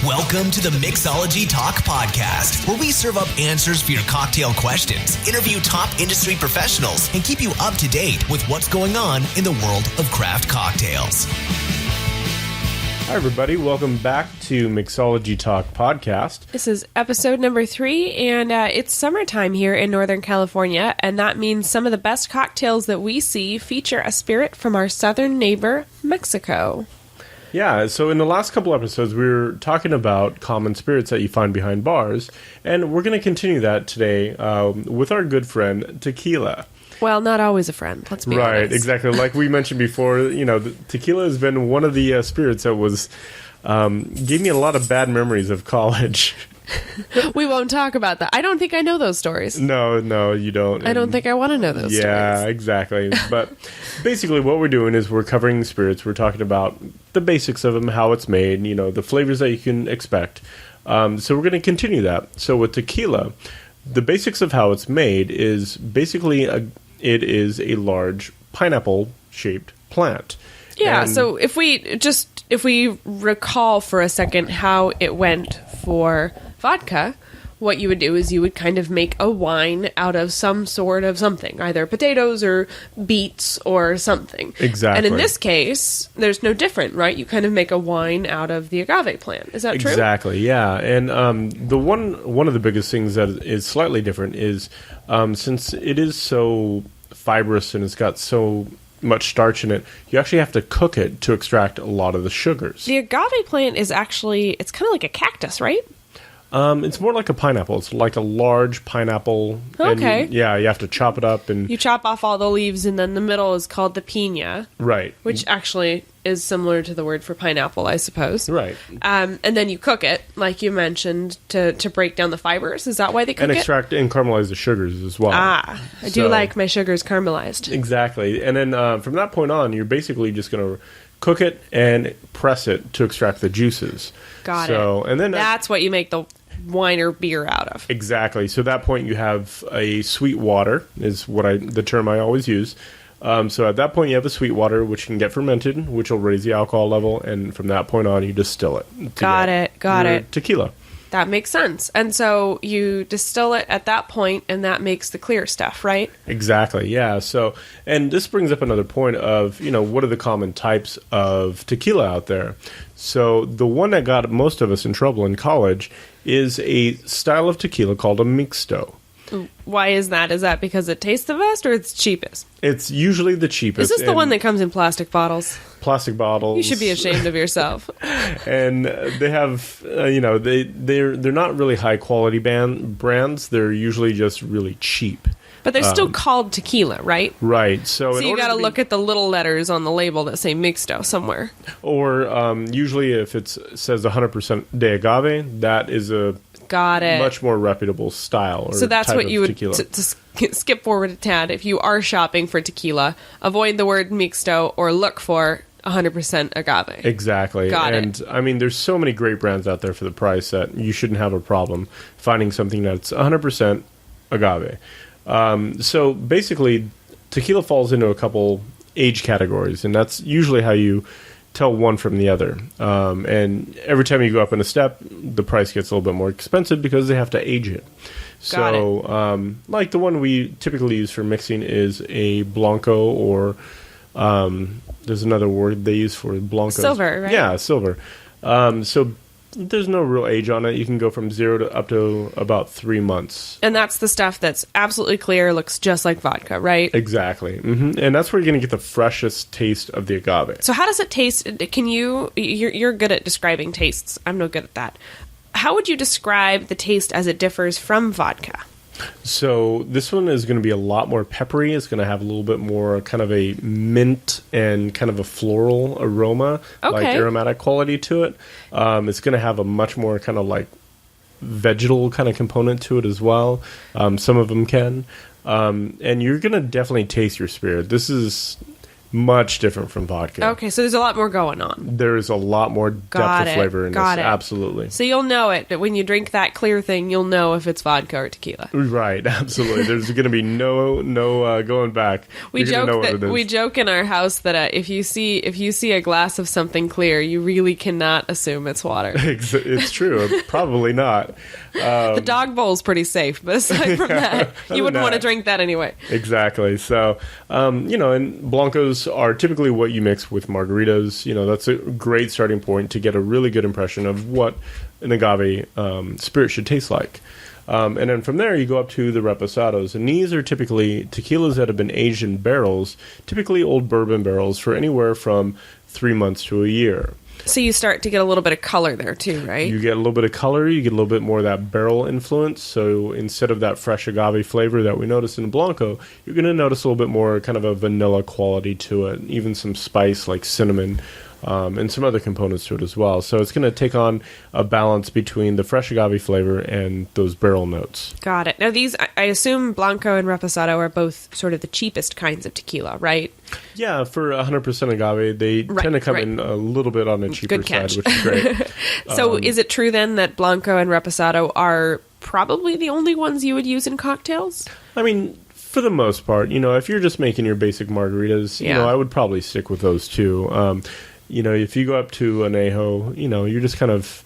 Welcome to the Mixology Talk podcast, where we serve up answers for your cocktail questions, interview top industry professionals, and keep you up to date with what's going on in the world of craft cocktails. Hi, everybody. Welcome back to Mixology Talk podcast. This is episode number 3, and it's summertime here in Northern California, and that means some of the best cocktails that we see feature a spirit from our southern neighbor, Mexico. Yeah, so in the last couple episodes, we were talking about common spirits that you find behind bars, and we're going to continue that today with our good friend, Tequila. Well, not always a friend, let's be honest. Right, exactly. Like we mentioned before, you know, tequila has been one of the spirits that was gave me a lot of bad memories of college. We won't talk about that. I don't think I know those stories. No, you don't. I don't think I want to know those stories. Yeah, exactly. But basically what we're doing is we're covering spirits. We're talking about the basics of them, how it's made, you know, the flavors that you can expect. So we're going to continue that. So with tequila, the basics of how it's made is basically it is a large pineapple-shaped plant. Yeah, And so if we recall for a second how it went for vodka, what you would do is you would kind of make a wine out of some sort of something, either potatoes or beets or something. Exactly. And in this case, there's no different, right? You kind of make a wine out of the agave plant. Is that true? Exactly, yeah. And the one of the biggest things that is slightly different is since it is so fibrous and it's got so much starch in it, you actually have to cook it to extract a lot of the sugars. The agave plant is actually, it's kind of like a cactus, right? It's more like a pineapple. It's like a large pineapple. Okay. And you have to chop it up and... You chop off all the leaves, and then the middle is called the piña. Right. Which actually is similar to the word for pineapple, I suppose. Right. And then you cook it, like you mentioned, to break down the fibers. Is that why they cook it? And extract and caramelize the sugars as well. I do like my sugars caramelized. Exactly. And then from that point on, you're basically just going to cook it and press it to extract the juices. Got it. And then that's what you make the wine or beer out of. Exactly. So at that point you have a sweet water is the term I always use. So at that point you have a sweet water which can get fermented, which will raise the alcohol level, and from that point on you distill it. Got it. Tequila. That makes sense. And so you distill it at that point, and that makes the clear stuff, right? Exactly, yeah. So, and this brings up another point of, you know, what are the common types of tequila out there? So the one that got most of us in trouble in college is a style of tequila called a mixto. Why is that? Is that because it tastes the best or it's cheapest? It's usually the cheapest. Is this the one that comes in plastic bottles? Plastic bottles. You should be ashamed of yourself. And they have, they're not really high quality brands. They're usually just really cheap. But they're still called tequila, right? Right. So you got to look at the little letters on the label that say mixto somewhere. Or usually if it says 100% de agave, that is a much more reputable style. Or so that's type what you would, to skip forward a tad, if you are shopping for tequila, avoid the word mixto or look for 100% agave. Exactly. Got it. And I mean, there's so many great brands out there for the price that you shouldn't have a problem finding something that's 100% agave. So basically, tequila falls into a couple age categories, and that's usually how you tell one from the other. And every time you go up in a step, the price gets a little bit more expensive because they have to age it. So, like the one we typically use for mixing is a Blanco, or there's another word they use for Blanco. Silver, right? Yeah, silver. So there's no real age on it. You can go from 0 to up to about 3 months. And that's the stuff that's absolutely clear, looks just like vodka, right? Exactly. Mm-hmm. And that's where you're going to get the freshest taste of the agave. So how does it taste? You're good at describing tastes. I'm no good at that. How would you describe the taste as it differs from vodka? So this one is going to be a lot more peppery. It's going to have a little bit more kind of a mint and kind of a floral aroma, like aromatic quality to it. It's going to have a much more kind of like vegetal kind of component to it as well. Some of them can. And you're going to definitely taste your spirit. This is Much different from vodka. Okay, so there's a lot more going on. There's a lot more depth of flavor in this. Absolutely. So you'll know it, but when you drink that clear thing, you'll know if it's vodka or tequila. Right, absolutely. There's going to be no going back. We joke in our house that if you see a glass of something clear, you really cannot assume it's water. It's true. Probably not. The dog bowl's pretty safe, but aside from that, you wouldn't want to drink that anyway. Exactly. So, and Blancos are typically what you mix with margaritas. That's a great starting point to get a really good impression of what an agave spirit should taste like. And then from there, you go up to the reposados. And these are typically tequilas that have been aged in barrels, typically old bourbon barrels, for anywhere from 3 months to a year. So you start to get a little bit of color there too, right? You get a little bit of color. You get a little bit more of that barrel influence. So instead of that fresh agave flavor that we notice in Blanco, you're going to notice a little bit more kind of a vanilla quality to it, even some spice like cinnamon, and some other components to it as well. So it's going to take on a balance between the fresh agave flavor and those barrel notes. Got it. Now these, I assume Blanco and Reposado are both sort of the cheapest kinds of tequila, right? Yeah, for 100% agave, they tend to come in a little bit on the cheaper side, which is great. So is it true then that Blanco and Reposado are probably the only ones you would use in cocktails? I mean, for the most part, if you're just making your basic margaritas, I would probably stick with those two. If you go up to an añejo, you're just kind of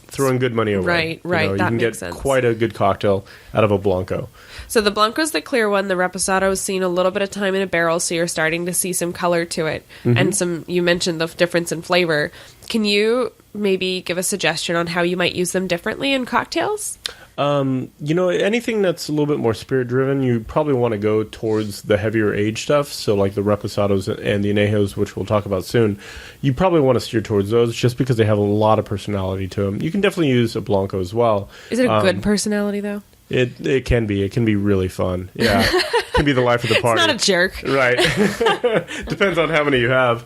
throwing good money away. Right. You that can makes get sense. quite a good cocktail out of a Blanco. So the Blanco's the clear one. The Reposado's seen a little bit of time in a barrel, so you're starting to see some color to it. Mm-hmm. And you mentioned the difference in flavor. Can you maybe give a suggestion on how you might use them differently in cocktails? Anything that's a little bit more spirit driven, you probably want to go towards the heavier age stuff. So like the reposados and the añejos, which we'll talk about soon, you probably want to steer towards those just because they have a lot of personality to them. You can definitely use a Blanco as well. Is it a good personality though? It can be. It can be really fun. Yeah. It can be the life of the party. It's not a jerk. Right. Depends on how many you have.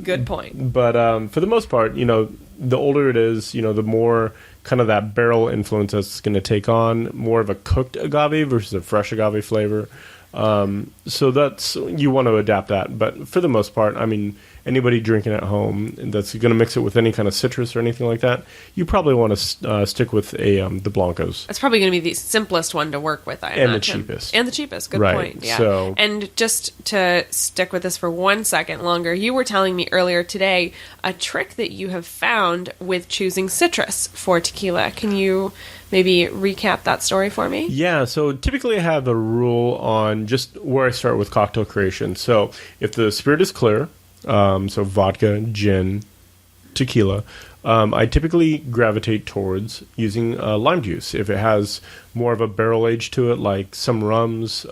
Good point. But for the most part, the older it is, the more kind of that barrel influence that's going to take on, more of a cooked agave versus a fresh agave flavor. So you want to adapt that. But for the most part, I mean, anybody drinking at home that's going to mix it with any kind of citrus or anything like that, you probably want to stick with the Blancos. That's probably going to be the simplest one to work with, I imagine. And the cheapest. Good point. Yeah. So, and just to stick with this for 1 second longer, you were telling me earlier today a trick that you have found with choosing citrus for tequila. Can you maybe recap that story for me? Yeah, so typically I have a rule on just where I start with cocktail creation. So if the spirit is clear, so vodka, gin, tequila, I typically gravitate towards using lime juice. If it has more of a barrel age to it, like some rums,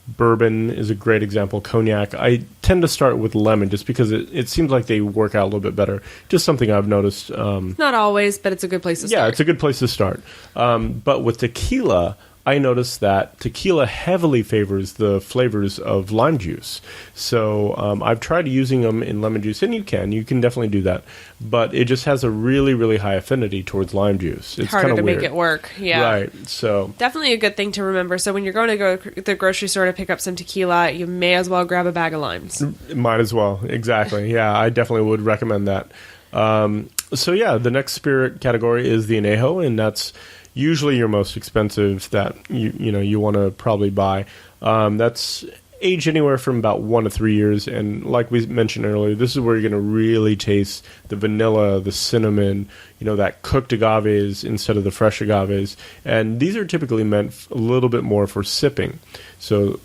bourbon is a great example, cognac, I tend to start with lemon just because it seems like they work out a little bit better. Just something I've noticed. Not always, but it's a good place to start. Yeah, it's a good place to start. But with tequila, I noticed that tequila heavily favors the flavors of lime juice. So I've tried using them in lemon juice, and you can definitely do that. But it just has a really, really high affinity towards lime juice. It's harder kind to of weird. Make it work. Yeah, right. So definitely a good thing to remember. So when you're going to go to the grocery store to pick up some tequila, you may as well grab a bag of limes. Might as well. Exactly. Yeah, I definitely would recommend that. So yeah, the next spirit category is the añejo, and that's usually your most expensive that you want to probably buy. That's aged anywhere from about 1 to 3 years, and like we mentioned earlier, this is where you're going to really taste the vanilla, the cinnamon, that cooked agaves instead of the fresh agaves. And these are typically meant a little bit more for sipping. So,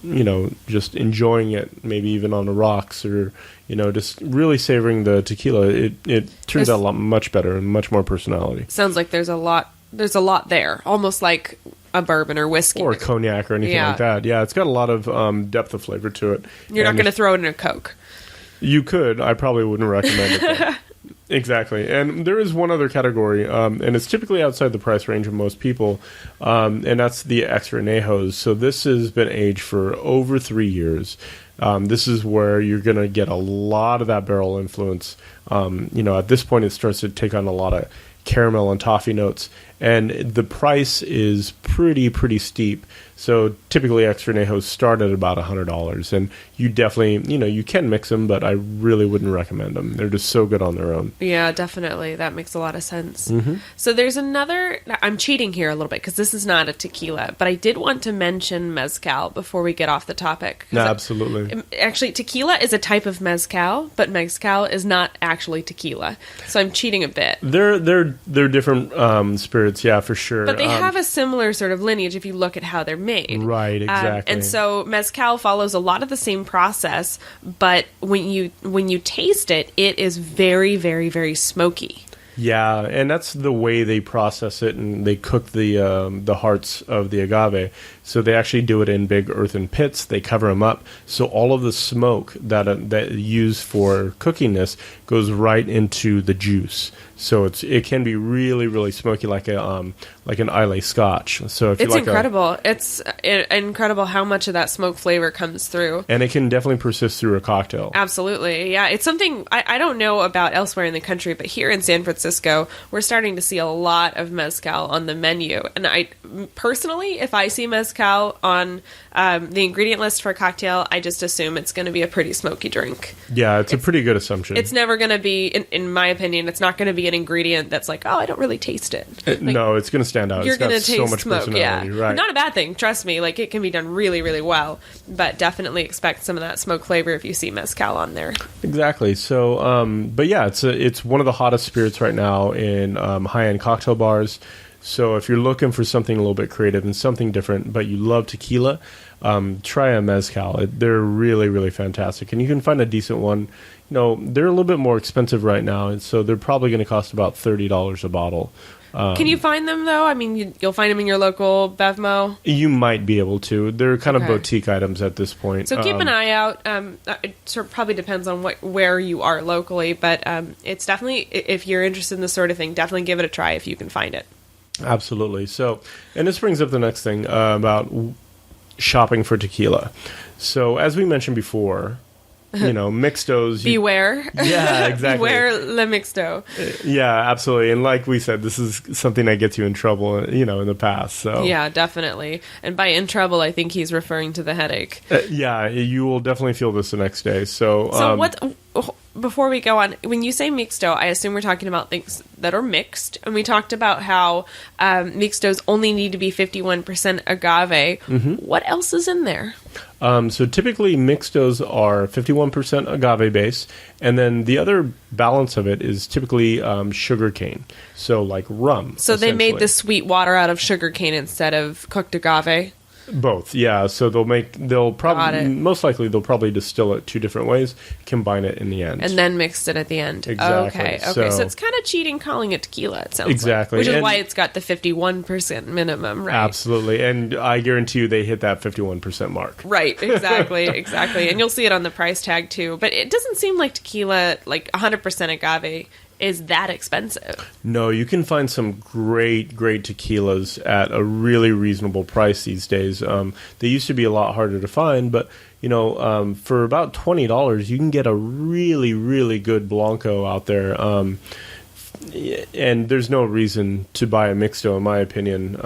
just enjoying it, maybe even on the rocks, or, just really savoring the tequila. It turns out a lot much better and much more personality. Sounds like there's a lot there, almost like a bourbon or whiskey. Or cognac or anything like that. Yeah, it's got a lot of depth of flavor to it. You're not going to throw it in a Coke. You could. I probably wouldn't recommend it, though. Exactly. And there is one other category, and it's typically outside the price range of most people, and that's the extra añejos. So this has been aged for over 3 years. This is where you're going to get a lot of that barrel influence. At this point, it starts to take on a lot of caramel and toffee notes. And the price is pretty steep. So typically extra añejos start at about $100, and you definitely, you can mix them, but I really wouldn't recommend them. They're just so good on their own. Yeah, definitely. That makes a lot of sense. So there's another, I'm cheating here a little bit because this is not a tequila, but I did want to mention mezcal before we get off the topic. No, absolutely. Actually, tequila is a type of mezcal, but mezcal is not actually tequila. So I'm cheating a bit. They're different spirits, yeah, for sure. But they have a similar sort of lineage if you look at how they're made. Right, exactly. And so mezcal follows a lot of the same process, but when you taste it, it is very, very, very smoky. Yeah, and that's the way they process it, and they cook the hearts of the agave. So they actually do it in big earthen pits. They cover them up, so all of the smoke that used for cooking this goes right into the juice. So it can be really, really smoky, like an Islay Scotch. So if It's you like incredible. It's incredible how much of that smoke flavor comes through. and it can definitely persist through a cocktail. Absolutely. Yeah, it's something I don't know about elsewhere in the country, but here in San Francisco, we're starting to see a lot of mezcal on the menu. And I personally, if I see mezcal on the ingredient list for a cocktail, I just assume it's going to be a pretty smoky drink. Yeah, it's a pretty good assumption. It's never going to be, in my opinion, it's not going to be an ingredient that's like, oh, I don't really taste it. No, it's going to stand out. You're It's got going to so taste much smoke, personality, yeah. right? Not a bad thing, trust me. Like, it can be done really, really well, but definitely expect some of that smoke flavor if you see mezcal on there. Exactly. So, but yeah, it's one of the hottest spirits right now in high-end cocktail bars. So if you're looking for something a little bit creative and something different, but you love tequila, try a mezcal. They're really, really fantastic, and you can find a decent one. They're a little bit more expensive right now, and so they're probably going to cost about $30 a bottle. Can you find them, though? I mean, you'll find them in your local Bevmo? You might be able to. They're kind of Okay. boutique items at this point. So keep an eye out. It sort of probably depends on where you are locally, but it's definitely, if you're interested in this sort of thing, definitely give it a try if you can find it. Absolutely. So, and this brings up the next thing about shopping for tequila. So, as we mentioned before, mixtos. Beware. Yeah, exactly. Beware le mixto. Yeah, absolutely. And like we said, this is something that gets you in trouble, in the past. So Yeah, definitely. And by in trouble, I think he's referring to the headache. yeah, you will definitely feel this the next day. So, Before we go on, when you say mixto, I assume we're talking about things that are mixed. And we talked about how mixtos only need to be 51% agave. Mm-hmm. What else is in there? So typically mixtos are 51% agave base, and then the other balance of it is typically sugar cane. So like rum. So they made essentially. the sweet water out of sugar cane instead of cooked agave. Both, yeah. So they'll probably, it. most likely, they'll probably distill it two different ways, combine it in the end. And then mixed it at the end. Exactly. Okay. So So it's kind of cheating calling it tequila, it sounds Exactly. like. Which is And- why it's got the 51% minimum, right? Absolutely. And I guarantee you they hit that 51% mark. Right, exactly, exactly. And you'll see it on the price tag too. But it doesn't seem like tequila, like 100% agave, is that expensive. No, you can find some great tequilas at a really reasonable price these days. They used to be a lot harder to find, but for about $20, you can get a really good Blanco out there. And there's no reason to buy a mixto, in my opinion.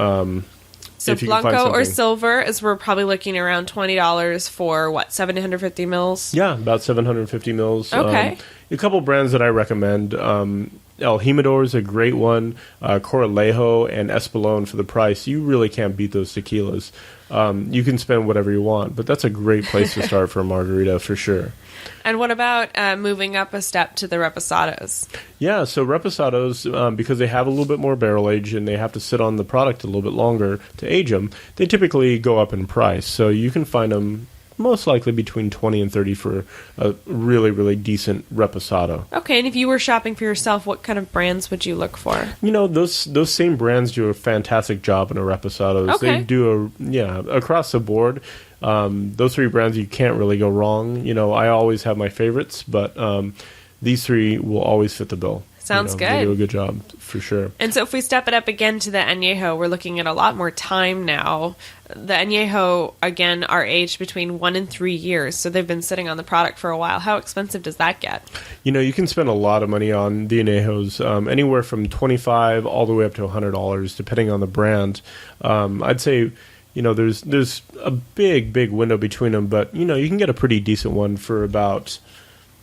So if you can find Blanco or something. silver is we're probably looking around $20 for what, 750 mils? Yeah, about 750 mils. Okay. A couple brands that I recommend. El Jimador is a great one. Corralejo and Espolón for the price. You really can't beat those tequilas. You can spend whatever you want, but that's a great place to start for a margarita for sure. And what about moving up a step to the reposados? Yeah, so reposados, because they have a little bit more barrel age and they have to sit on the product a little bit longer to age them, they typically go up in price. So you can find them most likely between 20 and 30 for a really decent reposado. Okay, and if you were shopping for yourself, what kind of brands would you look for? Those same brands do a fantastic job in a reposados. Okay. They do across the board. Those three brands, you can't really go wrong. I always have my favorites, but these three will always fit the bill. Sounds They good. do a good job for sure. And so if we step it up again to the añejo, we're looking at a lot more time now. The añejo, again, are aged between 1 and 3 years, so they've been sitting on the product for a while. How expensive does that get? You can spend a lot of money on the añejos, anywhere from $25 all the way up to $100, depending on the brand. I'd say, there's a big window between them, but, you can get a pretty decent one for about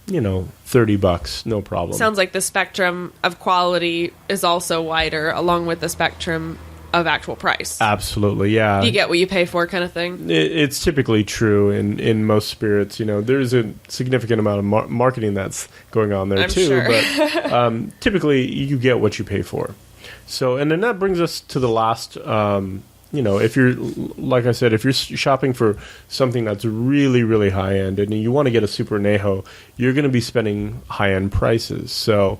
$30, no problem. Sounds like the spectrum of quality is also wider, along with the spectrum of actual price. Absolutely, yeah. You get what you pay for, kind of thing. It's typically true in most spirits. There's a significant amount of marketing that's going on there I'm too, sure. but typically you get what you pay for. So, and then that brings us to the last. If you're, like I said, if you're shopping for something that's really, really high end and you want to get a super añejo, you're going to be spending high end prices. So,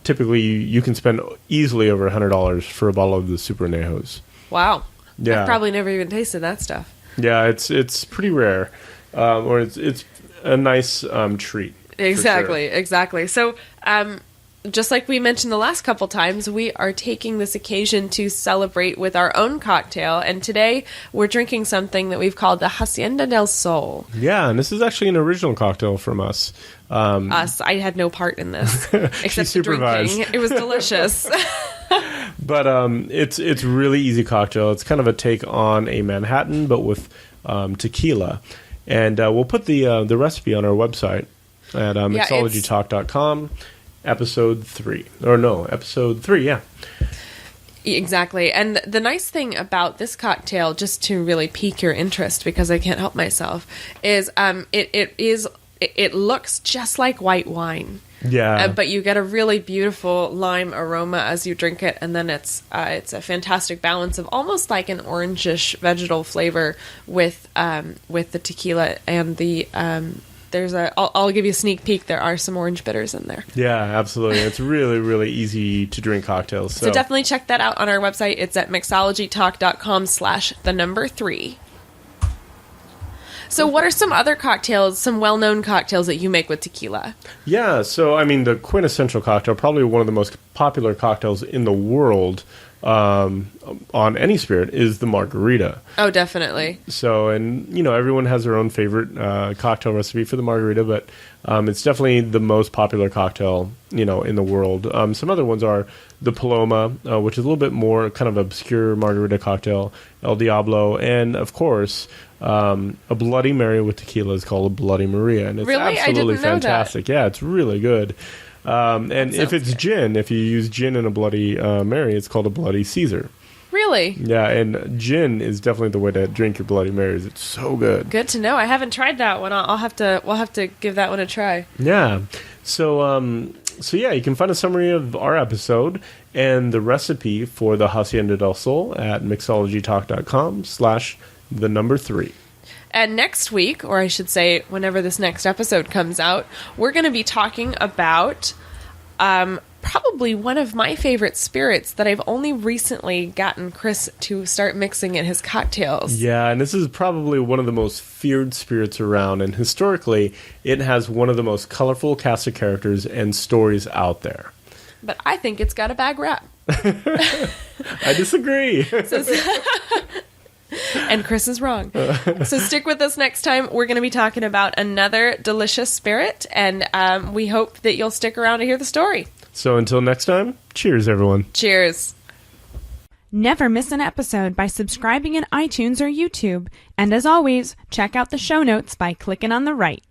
typically you can spend easily over $100 for a bottle of the super añejos. Wow. Yeah. I've probably never even tasted that stuff. Yeah, it's pretty rare, or it's a nice treat. Exactly. So, just like we mentioned the last couple times, we are taking this occasion to celebrate with our own cocktail. And today we're drinking something that we've called the Hacienda del Sol. Yeah, and this is actually an original cocktail from us. I had no part in this except the supervised. drinking. It was delicious. But it's really easy cocktail. It's kind of a take on a Manhattan, but with tequila. And we'll put the recipe on our website at mixologytalk.com. Episode 3. Episode 3, yeah. Exactly. And the nice thing about this cocktail, just to really pique your interest, because I can't help myself, is it looks just like white wine. Yeah. But you get a really beautiful lime aroma as you drink it, and then it's a fantastic balance of almost like an orangish vegetal flavor with the tequila and the I'll give you a sneak peek. There are some orange bitters in there. Yeah, absolutely. It's really, really easy to drink cocktails. So definitely check that out on our website. It's at mixologytalk.com/3. So what are some other cocktails, some well-known cocktails that you make with tequila? Yeah, so the quintessential cocktail, probably one of the most popular cocktails in the world on any spirit, is the margarita. Oh, definitely. So, and everyone has their own favorite cocktail recipe for the margarita, but it's definitely the most popular cocktail in the world. Some other ones are the Paloma, which is a little bit more kind of obscure margarita cocktail, El Diablo, and of course a Bloody Mary with tequila is called a Bloody Maria, and it's really? absolutely I didn't know fantastic. Yeah, it's really good. And if it's good. gin, if you use gin in a Bloody Mary, it's called a Bloody Caesar. Really? Yeah, and gin is definitely the way to drink your Bloody Marys. It's so good. Good to know. I haven't tried that one. We'll have to give that one a try. Yeah. So yeah, you can find a summary of our episode and the recipe for the Hacienda del Sol at mixologytalk.com/3. And next week, or I should say whenever this next episode comes out, we're going to be talking about probably one of my favorite spirits that I've only recently gotten Chris to start mixing in his cocktails. Yeah, and this is probably one of the most feared spirits around, and historically, it has one of the most colorful cast of characters and stories out there. But I think it's got a bad rap. I disagree. And Chris is wrong. So stick with us next time. We're going to be talking about another delicious spirit, and we hope that you'll stick around to hear the story. So until next time, cheers, everyone. Cheers. Never miss an episode by subscribing in iTunes or YouTube. And as always, check out the show notes by clicking on the right.